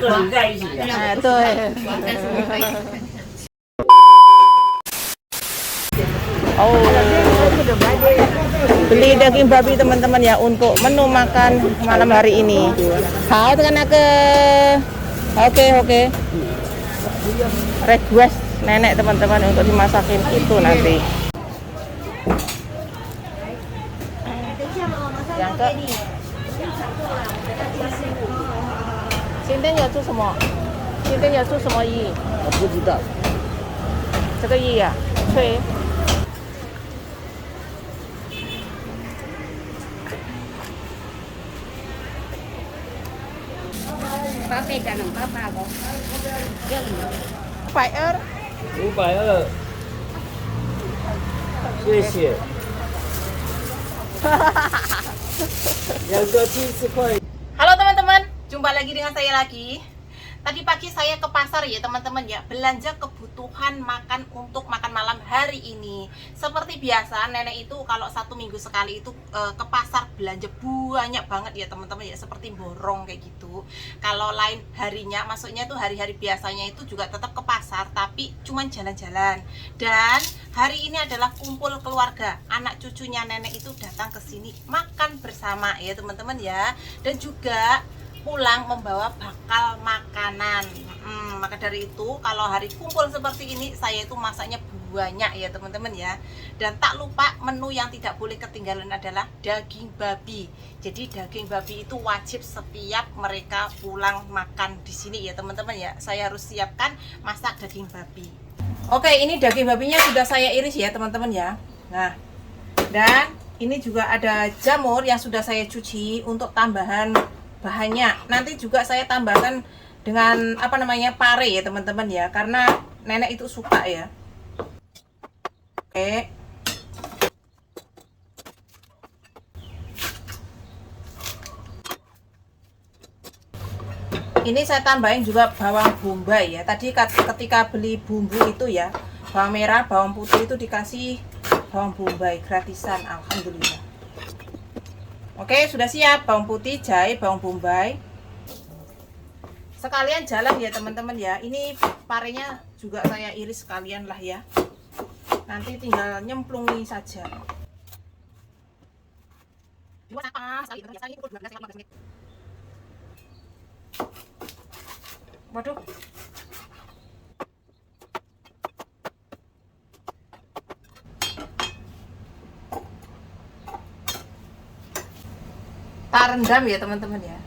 个人在一起啊。哎，对。Oh, beli daging babi teman-teman ya untuk menu makan malam hari ini. Hao dengan ke, oke. Request nenek teman-teman untuk dimasakin itu nanti. Yang ke, 今天要做什么？今天要做什么鱼？我不知道。这个鱼啊，脆。500， 520，谢谢。两个70块。 Halo teman-teman, jumpa lagi dengan saya lagi. Tadi pagi saya ke pasar ya teman-teman ya, belanja kebutuhan makan untuk makan malam hari ini. Seperti biasa, nenek itu kalau 1 minggu sekali itu ke pasar belanja banyak banget ya teman-teman ya, seperti borong kayak gitu. Kalau lain harinya, maksudnya tuh hari-hari biasanya itu juga tetap ke pasar, tapi cuman jalan-jalan. Dan hari ini adalah kumpul keluarga, anak cucunya nenek itu datang ke sini makan bersama ya teman-teman ya. Dan juga pulang membawa bakal makanan. Maka dari itu kalau hari kumpul seperti ini saya itu masaknya banyak ya teman-teman ya. Dan tak lupa menu yang tidak boleh ketinggalan adalah daging babi. Jadi daging babi itu wajib setiap mereka pulang makan di sini ya teman-teman ya. Saya harus siapkan masak daging babi. Oke, ini daging babinya sudah saya iris ya teman-teman ya. Nah, dan ini juga ada jamur yang sudah saya cuci untuk tambahan bahannya. Nanti juga saya tambahkan dengan pare ya teman-teman ya, karena nenek itu suka ya. Oke. Ini saya tambahin juga bawang bombay ya. Tadi ketika beli bumbu itu ya, bawang merah, bawang putih itu dikasih bawang bombay gratisan, alhamdulillah. Oke, sudah siap bawang putih, jahe, bawang bombay. Sekalian jalan ya teman-teman ya. Ini parenya juga saya iris sekalian lah ya. Nanti tinggal nyemplungi saja. Waduh. Tak rendam ya teman-teman ya.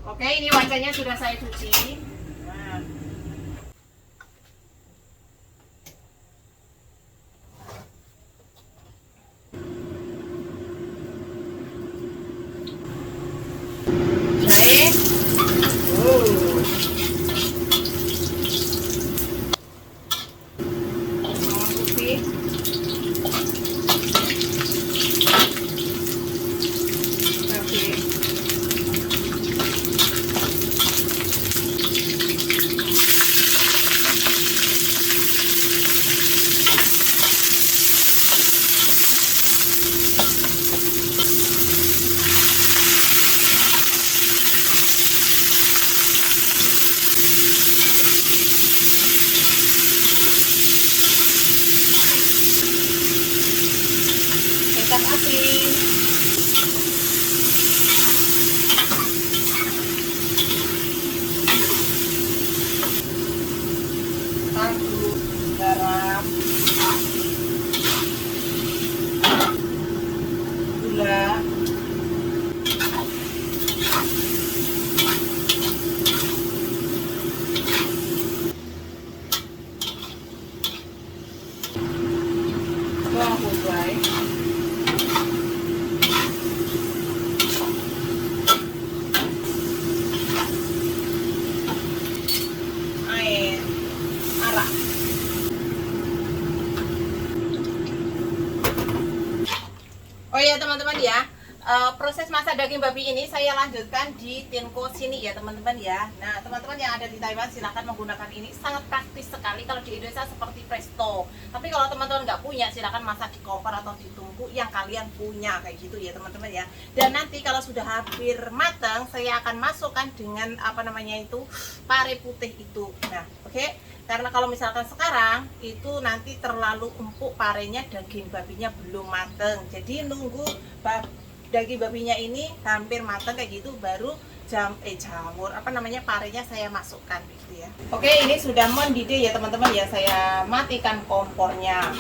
Oke, ini wajannya sudah saya cuci. Nah. Jahe. Bawang putih. Kecap asin. proses masak daging babi ini saya lanjutkan di Tinko sini ya teman-teman ya. Nah teman-teman yang ada di Taiwan silahkan menggunakan ini, sangat praktis sekali. Kalau di Indonesia seperti presto, tapi kalau teman-teman nggak punya silahkan masak di kompor atau di tungku yang kalian punya kayak gitu ya teman-teman ya. Dan nanti kalau sudah hampir matang saya akan masukkan dengan apa namanya itu, pare putih itu. Nah oke. Karena kalau misalkan sekarang itu nanti terlalu empuk parenya, daging babinya belum mateng. Jadi nunggu daging babinya ini hampir mateng kayak gitu baru jamur apa namanya parenya saya masukkan gitu ya. Oke, ini sudah mendidih ya teman-teman ya. Saya matikan kompornya.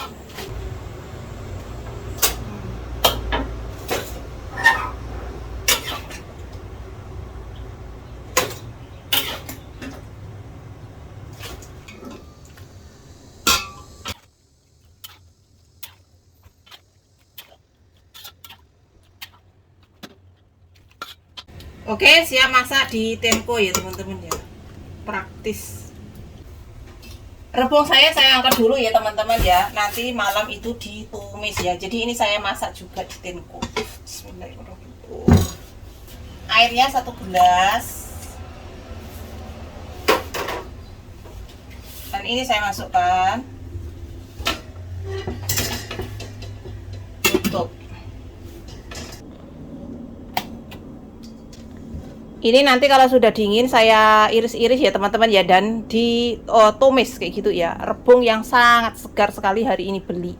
Oke, siap masak di Tenko ya teman-teman ya. Praktis. Rebung saya angkat dulu ya teman-teman ya. Nanti malam itu ditumis ya. Jadi ini saya masak juga di Tenko. Bismillahirrahmanirrahim. Airnya 1 gelas. Dan ini saya masukkan. Tutup. Ini nanti kalau sudah dingin saya iris-iris ya teman-teman ya, dan ditumis kayak gitu ya. Rebung yang sangat segar sekali hari ini beli.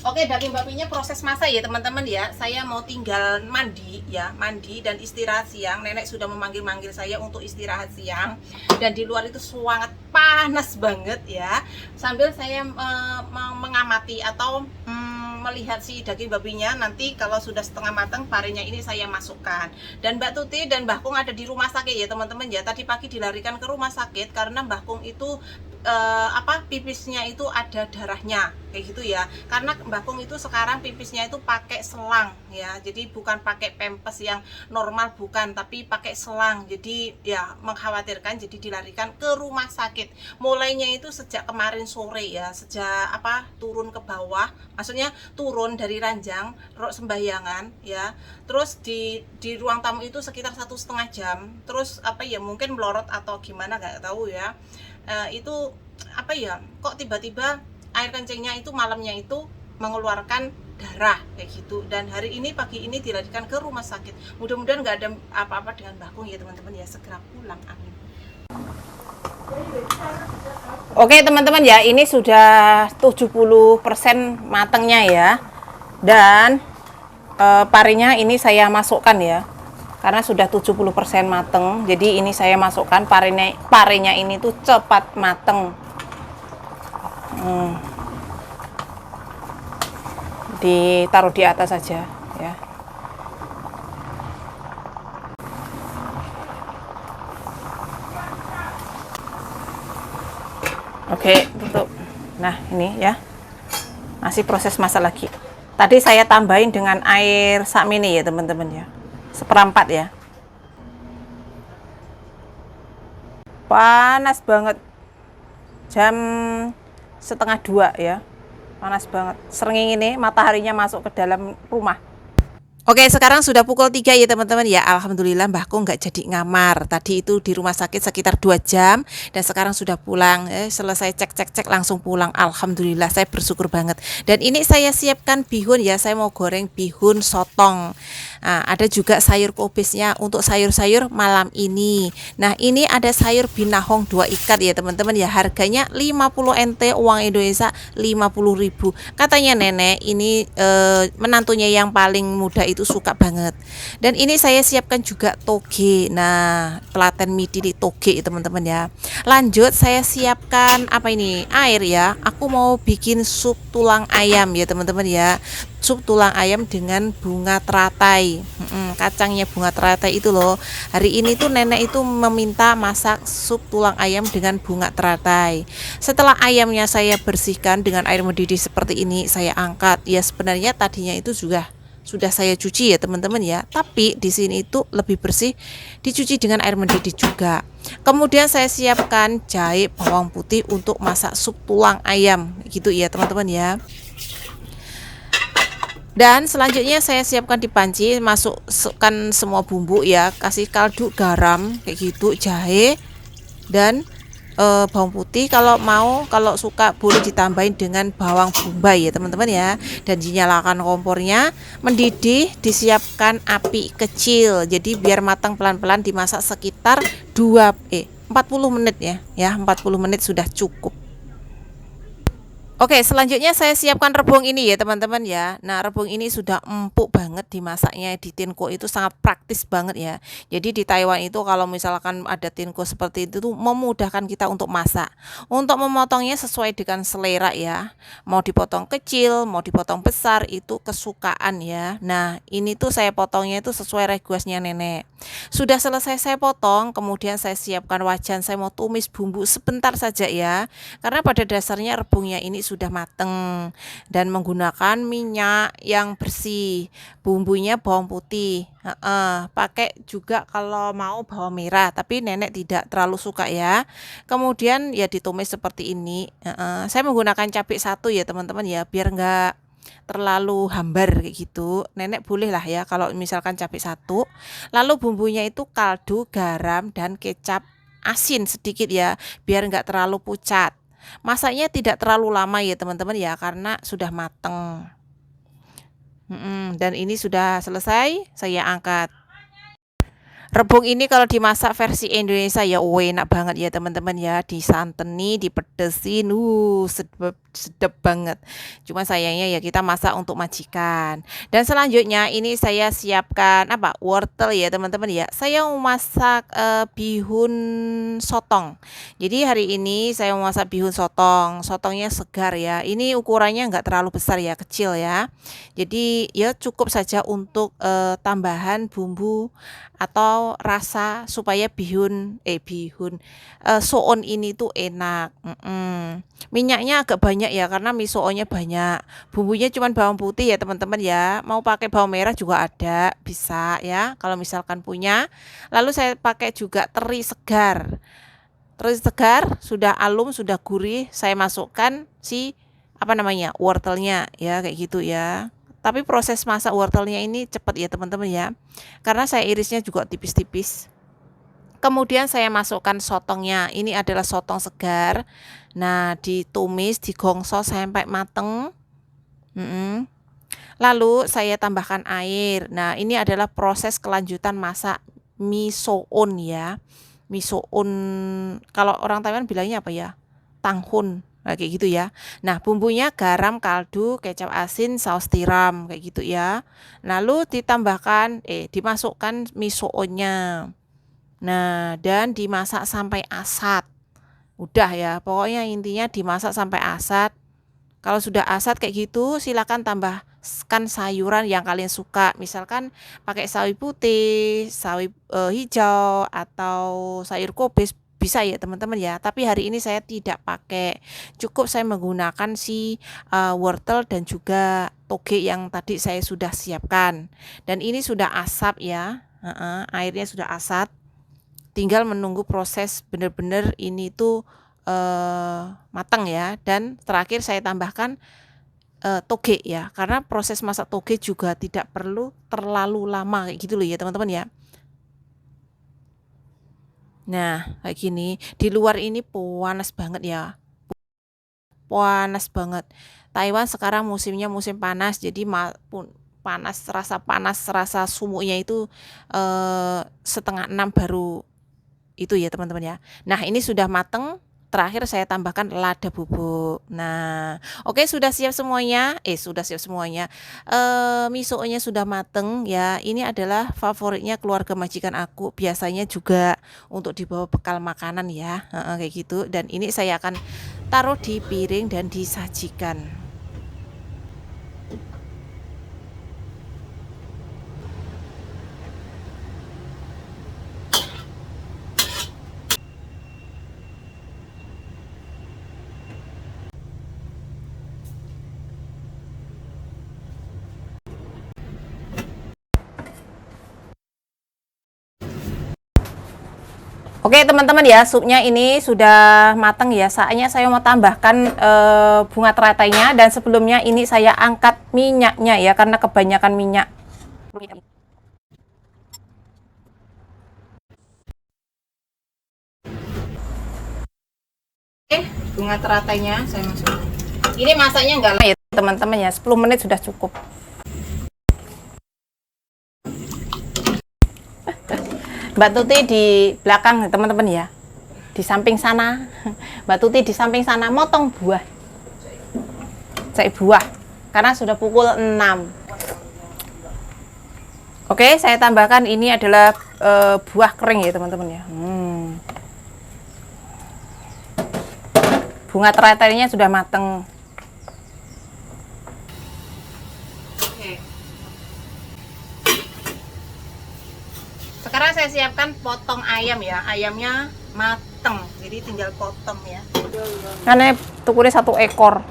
Oke, daging babinya proses masak ya teman-teman ya. Saya mau tinggal mandi ya, mandi dan istirahat siang. Nenek sudah memanggil-manggil saya untuk istirahat siang. Dan di luar itu sangat panas banget ya. Sambil saya mengamati atau melihat si daging babinya, nanti kalau sudah setengah matang parenya ini saya masukkan. Dan Mbak Tuti dan Mbah Kung ada di rumah sakit ya teman-teman ya. Tadi pagi dilarikan ke rumah sakit karena Mbah Kung itu pipisnya itu ada darahnya kayak gitu ya. Karena Mbah Kung itu sekarang pipisnya itu pakai selang ya. Jadi bukan pakai pempes yang normal, bukan, tapi pakai selang. Jadi ya mengkhawatirkan, jadi dilarikan ke rumah sakit. Mulainya itu sejak kemarin sore ya, sejak turun ke bawah, maksudnya turun dari ranjang sembahyangan ya. Terus di ruang tamu itu sekitar 1,5 jam. Terus mungkin melorot atau gimana nggak tahu ya. Itu kok tiba-tiba air kencingnya itu malamnya itu mengeluarkan darah kayak gitu. Dan hari ini pagi ini dilarikan ke rumah sakit. Mudah-mudahan nggak ada apa-apa dengan Mbah Kung ya teman-teman ya, segera pulang, amin. Oke teman-teman ya, ini sudah 70% matangnya ya. Dan parenya ini saya masukkan ya, karena sudah 70% mateng. Jadi ini saya masukkan parenya ini tuh cepat mateng. Ditaruh di atas saja ya. Oke, tutup. Nah ini ya, masih proses masak lagi. Tadi saya tambahin dengan air sakmini ya teman-teman ya, 1/4 ya. Panas banget, jam 1:30 ya, panas banget. Srengenge ini mataharinya masuk ke dalam rumah. Oke, sekarang sudah pukul 3 ya teman-teman ya. Alhamdulillah Mbah Kung nggak jadi ngamar. Tadi itu di rumah sakit sekitar 2 jam dan sekarang sudah pulang. Selesai cek langsung pulang. Alhamdulillah, saya bersyukur banget. Dan ini saya siapkan bihun ya. Saya mau goreng bihun sotong. Nah, ada juga sayur kubisnya untuk sayur-sayur malam ini. Nah, ini ada sayur binahong 2 ikat ya teman-teman ya. Harganya 50 NT, uang Indonesia 50.000. Katanya nenek ini menantunya yang paling muda itu suka banget. Dan ini saya siapkan juga toge. Nah, telaten midi di toge teman-teman ya. Lanjut saya siapkan air ya. Aku mau bikin sup tulang ayam ya teman-teman ya. Sup tulang ayam dengan bunga teratai. Kacangnya bunga teratai itu loh. Hari ini tuh nenek itu meminta masak sup tulang ayam dengan bunga teratai. Setelah ayamnya saya bersihkan dengan air mendidih seperti ini, saya angkat. Ya sebenarnya tadinya itu sudah saya cuci ya teman-teman ya. Tapi di sini itu lebih bersih, dicuci dengan air mendidih juga. Kemudian saya siapkan jahe, bawang putih untuk masak sup tulang ayam gitu ya teman-teman ya. Dan selanjutnya saya siapkan di panci, masukkan semua bumbu ya, kasih kaldu, garam kayak gitu, jahe dan bawang putih. Kalau mau, kalau suka boleh ditambahin dengan bawang bombay ya teman-teman ya. Dan dinyalakan kompornya, mendidih, disiapkan api kecil. Jadi biar matang pelan-pelan, dimasak sekitar 40 menit ya. 40 menit sudah cukup. Oke, selanjutnya saya siapkan rebung ini ya teman-teman ya. Nah, rebung ini sudah empuk banget dimasaknya di tinko, itu sangat praktis banget ya. Jadi di Taiwan itu kalau misalkan ada tinko seperti itu tuh memudahkan kita untuk masak. Untuk memotongnya sesuai dengan selera ya. Mau dipotong kecil, mau dipotong besar, itu kesukaan ya. Nah, ini tuh saya potongnya itu sesuai requestnya nenek. Sudah selesai saya potong, kemudian saya siapkan wajan, saya mau tumis bumbu sebentar saja ya. Karena pada dasarnya rebungnya ini sudah mateng dan menggunakan minyak yang bersih. Bumbunya bawang putih. Pakai juga kalau mau bawang merah, tapi nenek tidak terlalu suka ya. Kemudian ya ditumis seperti ini. Saya menggunakan cabai satu ya teman-teman ya, biar enggak terlalu hambar kayak gitu. Nenek boleh lah ya kalau misalkan cabai satu. Lalu bumbunya itu kaldu, garam dan kecap asin sedikit ya, biar enggak terlalu pucat. Masaknya tidak terlalu lama ya teman-teman ya, karena sudah mateng. Dan ini sudah selesai, saya angkat. Rebung ini kalau dimasak versi Indonesia ya enak banget ya teman-teman ya, disanteni, dipedesin, sedep, sedep banget. Cuma sayangnya ya kita masak untuk majikan. Dan selanjutnya ini saya siapkan apa? Wortel ya teman-teman ya. Saya mau masak bihun sotong. Jadi hari ini saya mau masak bihun sotong. Sotongnya segar ya. Ini ukurannya enggak terlalu besar ya, kecil ya. Jadi ya cukup saja untuk tambahan bumbu atau rasa supaya soon ini tuh enak. Minyaknya agak banyak ya karena misoonnya banyak. Bumbunya cuma bawang putih ya teman-teman ya. Mau pakai bawang merah juga ada, bisa ya kalau misalkan punya. Lalu saya pakai juga teri segar. Teri segar sudah alum, sudah gurih, saya masukkan wortelnya ya, kayak gitu ya. Tapi proses masak wortelnya ini cepat ya teman-teman ya, karena saya irisnya juga tipis-tipis. Kemudian saya masukkan sotongnya, ini adalah sotong segar. Nah, ditumis, digongso sampai mateng. Lalu saya tambahkan air. Nah, ini adalah proses kelanjutan masak misoon ya. Misoon, kalau orang Taiwan bilangnya apa ya? Tanghun. Nah, kayak gitu ya. Nah, bumbunya garam, kaldu, kecap asin, saus tiram kayak gitu ya. Lalu dimasukkan misoonnya. Nah, dan dimasak sampai asat. Udah ya, pokoknya intinya dimasak sampai asat. Kalau sudah asat kayak gitu, silakan tambahkan sayuran yang kalian suka. Misalkan pakai sawi putih, sawi hijau atau sayur kobis, bisa ya teman-teman ya. Tapi hari ini saya tidak pakai. Cukup saya menggunakan wortel dan juga toge yang tadi saya sudah siapkan. Dan ini sudah asap ya. Airnya sudah asat. Tinggal menunggu proses benar-benar ini tuh matang ya. Dan terakhir saya tambahkan toge ya, karena proses masak toge juga tidak perlu terlalu lama kayak gitu loh ya teman-teman ya. Nah, kayak gini. Di luar ini panas banget ya, panas banget. Taiwan sekarang musimnya musim panas, jadi panas, rasa sumuknya itu 5:30 baru itu ya teman-teman ya. Nah, ini sudah mateng. Terakhir saya tambahkan lada bubuk. Nah, oke, sudah siap semuanya. Misonya sudah mateng ya. Ini adalah favoritnya keluarga majikan aku. Biasanya juga untuk dibawa bekal makanan ya. Kayak gitu. Dan ini saya akan taruh di piring dan disajikan. Oke teman-teman ya, supnya ini sudah matang ya. Saatnya saya mau tambahkan bunga teratainya, dan sebelumnya ini saya angkat minyaknya ya, karena kebanyakan minyak. Oke, bunga teratainya saya masukkan. Ini masaknya enggak lama ya teman-teman ya, 10 menit sudah cukup. Mbak Tuti di belakang teman-teman ya, di samping sana. Mbak Tuti di samping sana motong buah, cek buah karena sudah pukul 6. Oke, saya tambahkan ini adalah buah kering ya teman-teman ya. Bunga teratainya sudah mateng. Sekarang saya siapkan potong ayam ya, ayamnya mateng, jadi tinggal potong ya. Karena tukulnya 1 ekor.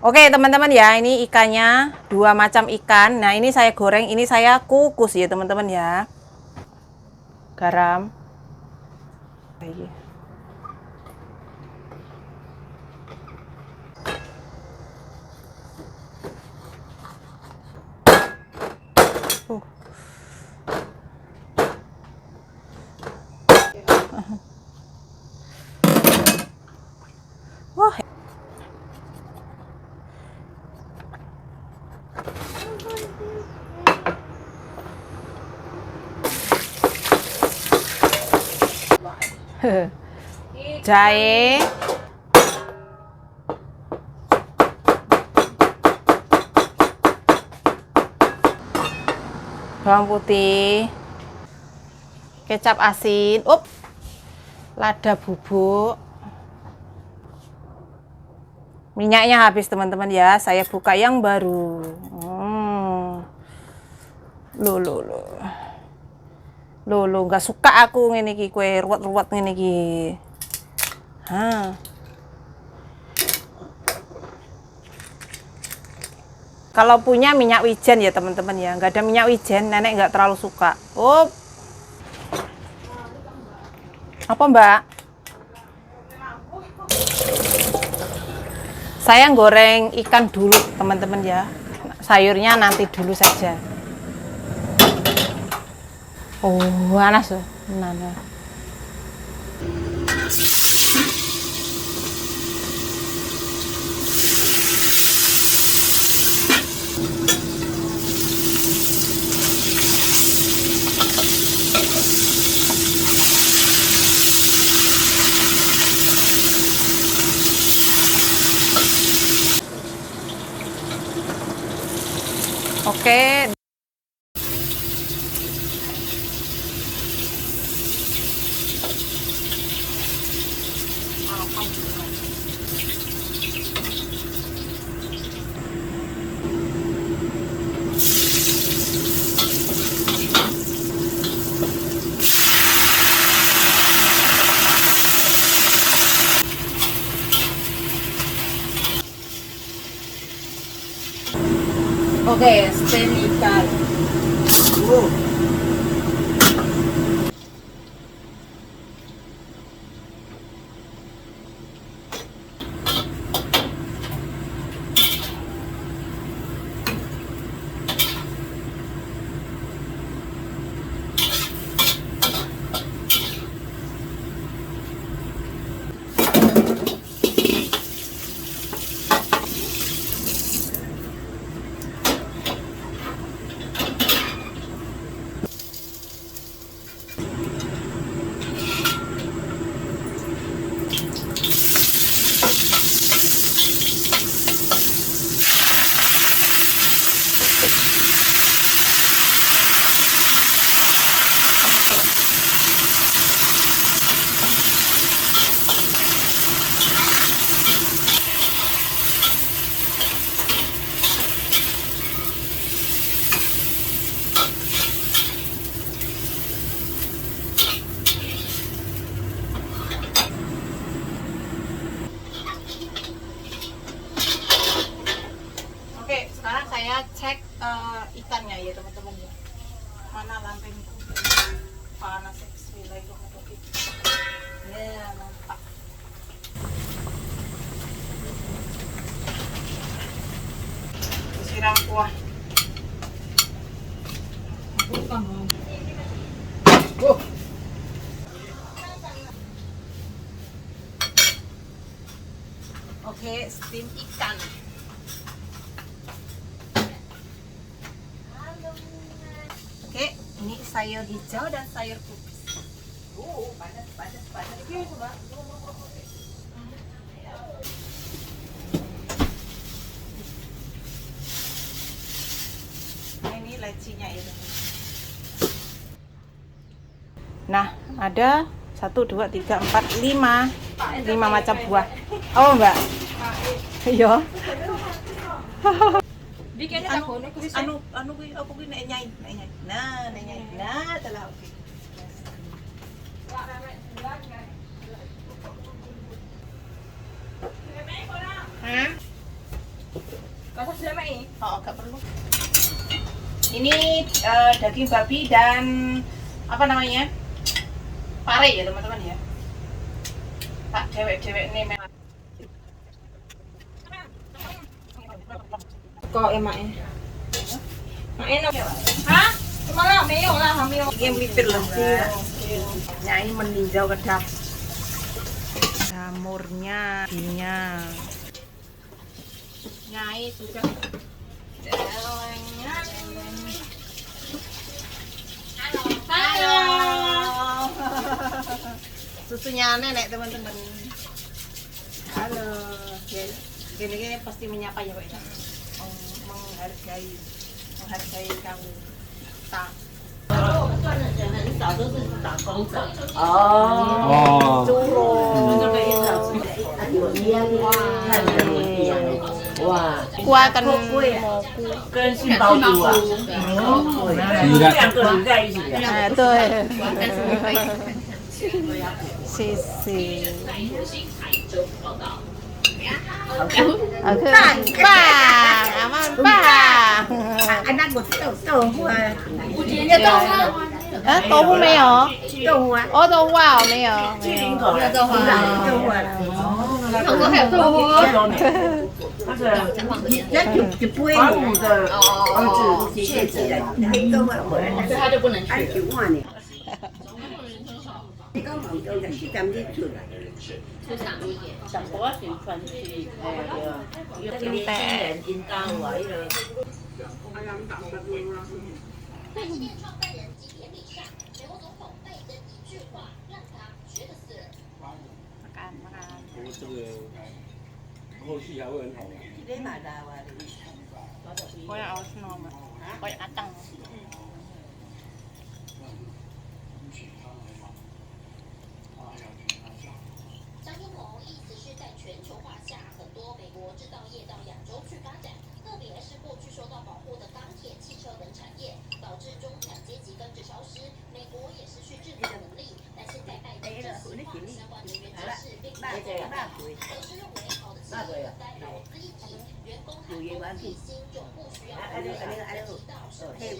Oke teman-teman ya, ini ikannya 2 macam ikan. Nah ini saya goreng, ini saya kukus ya teman-teman ya. Garam. Wah. Jahe, bawang putih, kecap asin, lada bubuk. Minyaknya habis teman-teman ya, saya buka yang baru. Loh, nggak suka aku ngene iki, kue ruwet-ruwet ngene iki. Kalau punya minyak wijen ya teman-teman ya, nggak ada minyak wijen, nenek nggak terlalu suka. Apa mbak? Saya goreng ikan dulu teman-teman ya, sayurnya nanti dulu saja. Panas tuh. Nah. Oke. Oke, stem ikan. Sekarang saya cek ikannya ya teman-teman ya. Mana lambengku? Panas bismillahirrahmanirrahim. Ya, mantap. Disiram kuah. Oke, steam ikan. Oke, ini sayur hijau dan sayur kubis. Panas. Ini coba. Nah, ini lecinya itu. Nah, ada 1, 2, 3, 4, 5 macam buah. Oh, Mbak. Iya. Anu aku kuwi nek nyai. Nah, nek nyai. Nah, telah oke. Hah? Oh, enggak perlu. Ini daging babi dan apa namanya? Pare ya, teman-teman ya. Tak dewek-dewek nih memang. Kok emaknya? Enak. Hah? Malah meo lah, hamil. Ini melipir lah. Nyai meninjau kedap. Jamurnya, ginya. Nyai sudah celengnya. Halo. Susunya nenek teman-teman. Halo. Gini pasti menyapa ya Pak ya. Menghargai kamu. Tak. 哦，猪肉。哇， Kuah kan moku. 跟杏鲍菇啊，两个连在一起的。 对。谢谢。棒，阿曼棒。Anak của豆腐啊，豆腐没有？豆腐啊，哦，豆腐啊，没有。鸡林口的豆腐啊，豆腐啊，韩国还有豆腐，那个那就不会华武的儿子谢谢了，豆腐回来，他就不能去爱了。九万呢。你讲杭州就4点钟出来，出场一点，上波旋传去，对，这个年轻人引导我一个。台积电创办人及典礼上，美国总统拜登一句话让他觉得死人。这个后续还会很好玩。你买的哇？ Koyak awas nama. Koyak kacang. 张忠谋意思是在全球化下，很多美国制造业到亚洲去发展，特别是过去受到保护的钢铁、汽车等产业，导致中产阶级跟着消失，美国也失去制造能力。但是在拜登这细化相关能源知识并不多，则是认为好的企业在劳资一体，员工和公提薪就不需要考虑到实际到社会。